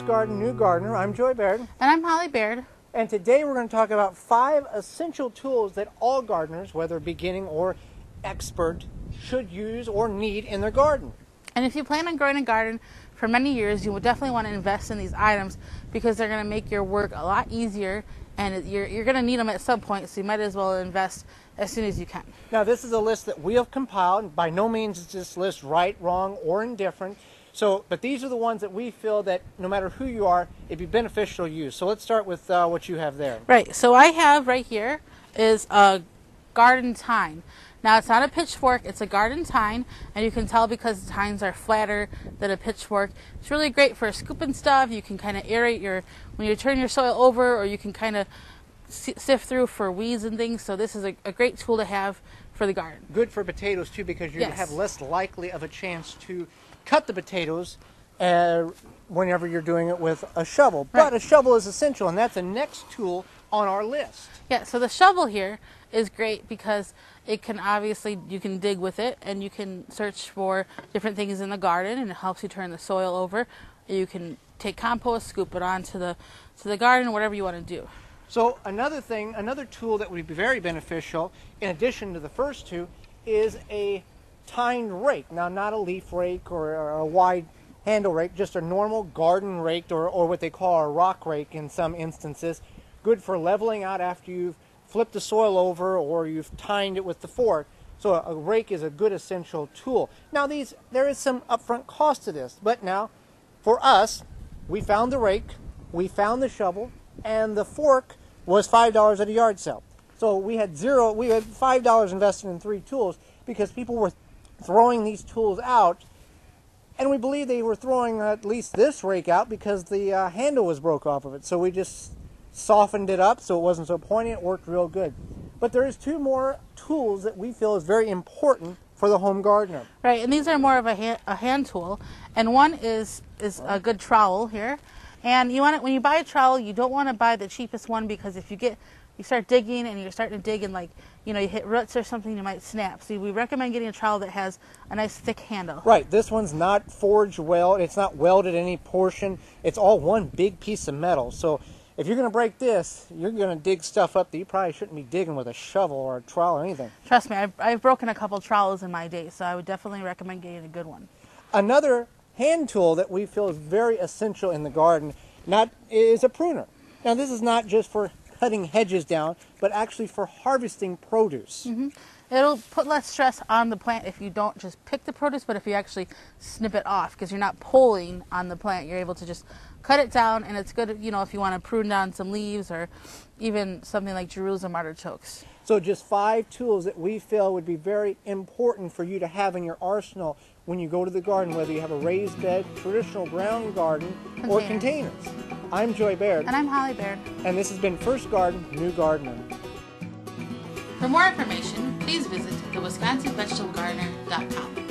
First Garden, New Gardener. I'm Joy Baird. And I'm Holly Baird. And today we're going to talk about 5 essential tools that all gardeners, whether beginning or expert, should use or need in their garden. And if you plan on growing a garden for many years, you will definitely want to invest in these items because they're going to make your work a lot easier, and you're going to need them at some point, so you might as well invest as soon as you can. Now, this is a list that we have compiled. By no means is this list right, wrong, or indifferent. But these are the ones that we feel that no matter who you are, it'd be beneficial to use. So let's start with what you have there. Right. So I have right here is a garden tine. Now, it's not a pitchfork, it's a garden tine, and you can tell because the tines are flatter than a pitchfork. It's really great for scooping stuff. You can kind of aerate when you turn your soil over, or you can kind of sift through for weeds and things. So this is a great tool to have for the garden. Good for potatoes, too, because you have less likely of a chance to cut the potatoes whenever you're doing it with a shovel. But a shovel is essential, and that's the next tool on our list. Yeah, so the shovel here is great because it can you can dig with it, and you can search for different things in the garden, and it helps you turn the soil over. You can take compost, scoop it onto the garden, whatever you want to do. So another tool that would be very beneficial, in addition to the first two, is a Tine rake. Now, not a leaf rake or a wide handle rake, just a normal garden rake, or what they call a rock rake in some instances. Good for leveling out after you've flipped the soil over or you've tined it with the fork. So a rake is a good essential tool. Now, there is some upfront cost to this, but now for us, we found the rake, we found the shovel, and the fork was $5 at a yard sale. So we had $5 invested in 3 tools because people were throwing these tools out, and we believe they were throwing at least this rake out because the handle was broke off of it. So we just softened it up so it wasn't so pointy. It worked real good. But there is 2 more tools that we feel is very important for the home gardener. Right, and these are more of a hand tool, and one is a good trowel here. And when you buy a trowel, you don't want to buy the cheapest one, because if you start digging and you're starting to dig and you hit roots or something, you might snap. So we recommend getting a trowel that has a nice thick handle. Right. This one's not forged weld. It's not welded any portion. It's all one big piece of metal. So if you're going to break this, you're going to dig stuff up that you probably shouldn't be digging with a shovel or a trowel or anything. Trust me, I've broken a couple trowels in my day, so I would definitely recommend getting a good one. Another hand tool that we feel is very essential in the garden is a pruner. Now, this is not just for cutting hedges down, but actually for harvesting produce. Mm-hmm. It'll put less stress on the plant if you don't just pick the produce, but if you actually snip it off, because you're not pulling on the plant. You're able to just cut it down, and it's good, if you want to prune down some leaves or even something like Jerusalem artichokes. So just 5 tools that we feel would be very important for you to have in your arsenal when you go to the garden, whether you have a raised bed, traditional ground garden, or containers. I'm Joy Baird. And I'm Holly Baird. And this has been First Garden, New Gardener. For more information, please visit thewiveggardener.com.